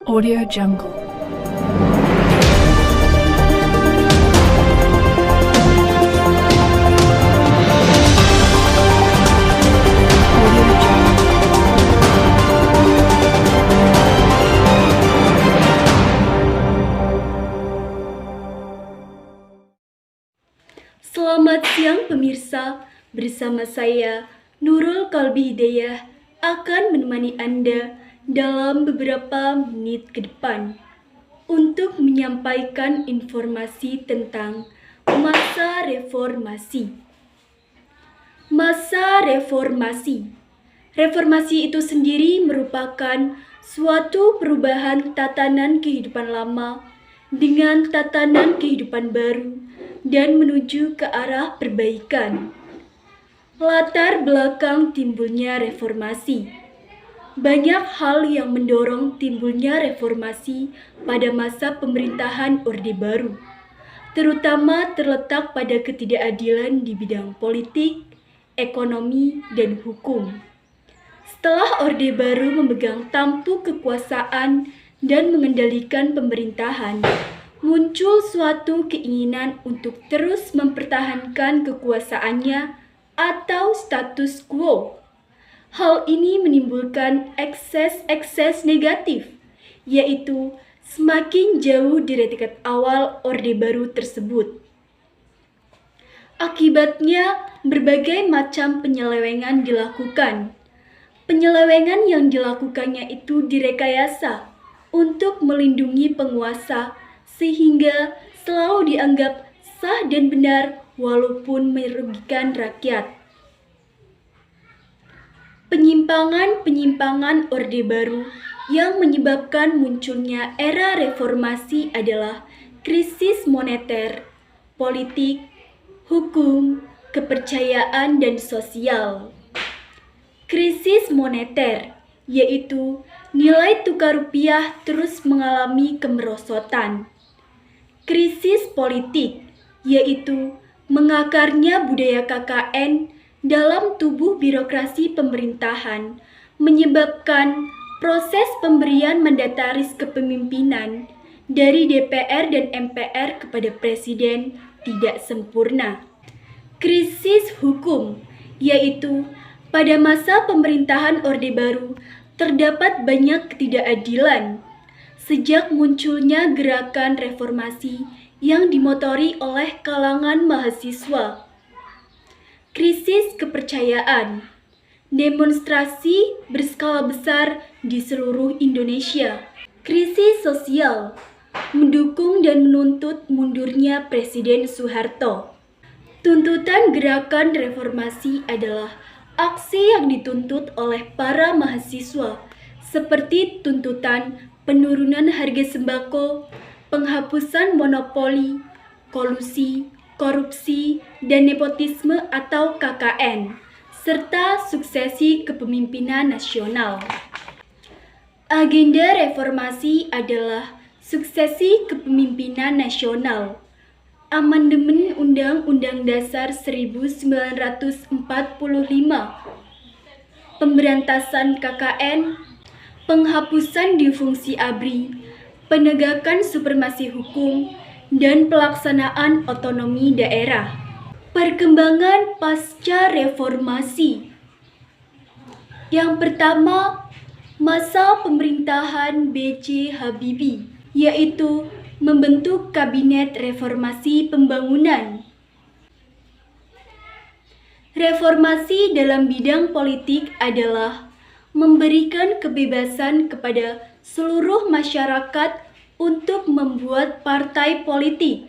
Audio Jungle. Audio Jungle. Selamat siang pemirsa, bersama saya Nurul Kalbi Hidayah akan menemani Anda dalam beberapa menit ke depan untuk menyampaikan informasi tentang masa reformasi. Masa reformasi. Reformasi itu sendiri merupakan suatu perubahan tatanan kehidupan lama dengan tatanan kehidupan baru dan menuju ke arah perbaikan. Latar belakang timbulnya reformasi. Banyak hal yang mendorong timbulnya reformasi pada masa pemerintahan Orde Baru, terutama terletak pada ketidakadilan di bidang politik, ekonomi, dan hukum. Setelah Orde Baru memegang tampuk kekuasaan dan mengendalikan pemerintahan, muncul suatu keinginan untuk terus mempertahankan kekuasaannya atau status quo. Hal ini menimbulkan ekses-ekses negatif, yaitu semakin jauh dari tingkat awal Orde Baru tersebut. Akibatnya, berbagai macam penyelewengan dilakukan. Penyelewengan yang dilakukannya itu direkayasa untuk melindungi penguasa sehingga selalu dianggap sah dan benar walaupun merugikan rakyat. Penyimpangan-penyimpangan Orde Baru yang menyebabkan munculnya era reformasi adalah krisis moneter, politik, hukum, kepercayaan, dan sosial. Krisis moneter, yaitu nilai tukar rupiah terus mengalami kemerosotan. Krisis politik, yaitu mengakarnya budaya KKN dalam tubuh birokrasi pemerintahan, menyebabkan proses pemberian mandataris kepemimpinan dari DPR dan MPR kepada Presiden tidak sempurna. Krisis hukum, yaitu pada masa pemerintahan Orde Baru terdapat banyak ketidakadilan. Sejak munculnya gerakan reformasi yang dimotori oleh kalangan mahasiswa. Krisis kepercayaan, demonstrasi berskala besar di seluruh Indonesia. Krisis sosial, mendukung dan menuntut mundurnya Presiden Soeharto. Tuntutan gerakan reformasi adalah aksi yang dituntut oleh para mahasiswa, seperti tuntutan penurunan harga sembako, penghapusan monopoli, kolusi, korupsi, dan nepotisme atau KKN, serta suksesi kepemimpinan nasional. Agenda reformasi adalah suksesi kepemimpinan nasional, amandemen Undang-Undang Dasar 1945, pemberantasan KKN, penghapusan difungsi ABRI, penegakan supremasi hukum, dan pelaksanaan otonomi daerah. Perkembangan pasca reformasi. Yang pertama, masa pemerintahan B.J. Habibie, yaitu membentuk Kabinet Reformasi Pembangunan. Reformasi dalam bidang politik adalah memberikan kebebasan kepada seluruh masyarakat untuk membuat partai politik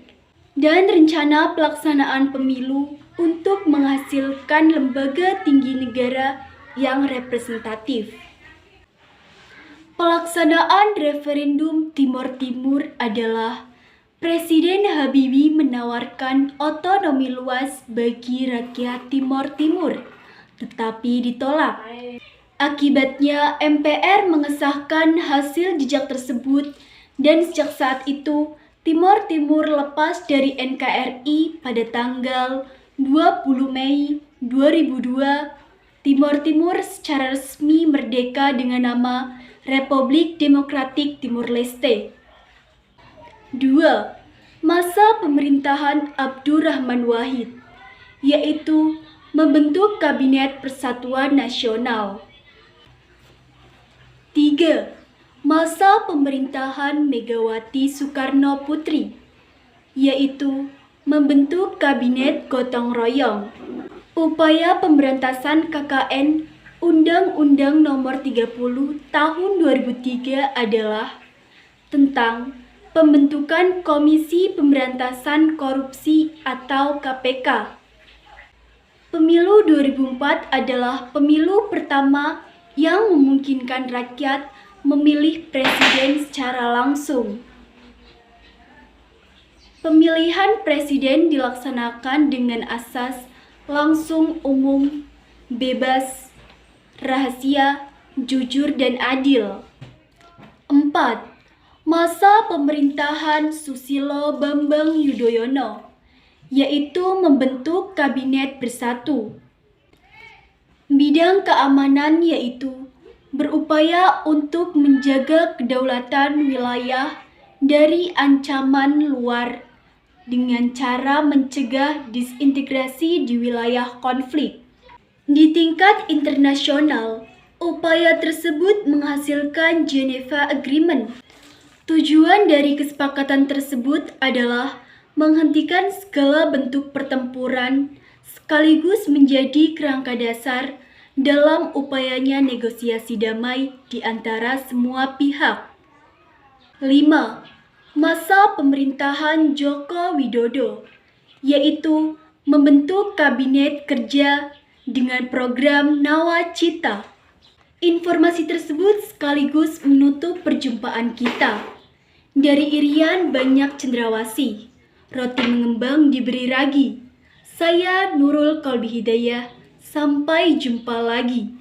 dan rencana pelaksanaan pemilu untuk menghasilkan lembaga tinggi negara yang representatif. Pelaksanaan referendum Timor Timur adalah Presiden Habibie menawarkan otonomi luas bagi rakyat Timor Timur, tetapi ditolak. Akibatnya MPR mengesahkan hasil jejak tersebut dan sejak saat itu Timor Timur lepas dari NKRI pada tanggal 20 Mei 2002. Timor Timur secara resmi merdeka dengan nama Republik Demokratik Timur Leste. 2. Masa pemerintahan Abdurrahman Wahid, yaitu membentuk Kabinet Persatuan Nasional. 3. Masa pemerintahan Megawati Soekarno Putri, yaitu membentuk Kabinet Gotong Royong. Upaya pemberantasan KKN Undang-Undang Nomor 30 Tahun 2003 adalah tentang pembentukan Komisi Pemberantasan Korupsi atau KPK. Pemilu 2004 adalah pemilu pertama yang memungkinkan rakyat memilih presiden secara langsung. Pemilihan presiden dilaksanakan dengan asas langsung, umum, bebas, rahasia, jujur, dan adil. 4. Masa pemerintahan Susilo Bambang Yudhoyono, yaitu membentuk Kabinet Bersatu. Bidang keamanan yaitu berupaya untuk menjaga kedaulatan wilayah dari ancaman luar dengan cara mencegah disintegrasi di wilayah konflik. Di tingkat internasional, upaya tersebut menghasilkan Geneva Agreement. Tujuan dari kesepakatan tersebut adalah menghentikan segala bentuk pertempuran sekaligus menjadi kerangka dasar dalam upayanya negosiasi damai di antara semua pihak. 5. Masa pemerintahan Joko Widodo, yaitu membentuk Kabinet Kerja dengan program Nawacita. Informasi tersebut sekaligus menutup perjumpaan kita. Dari Irian banyak cendrawasih, roti mengembang diberi ragi. Saya Nurul Kolbi Hidayah, sampai jumpa lagi.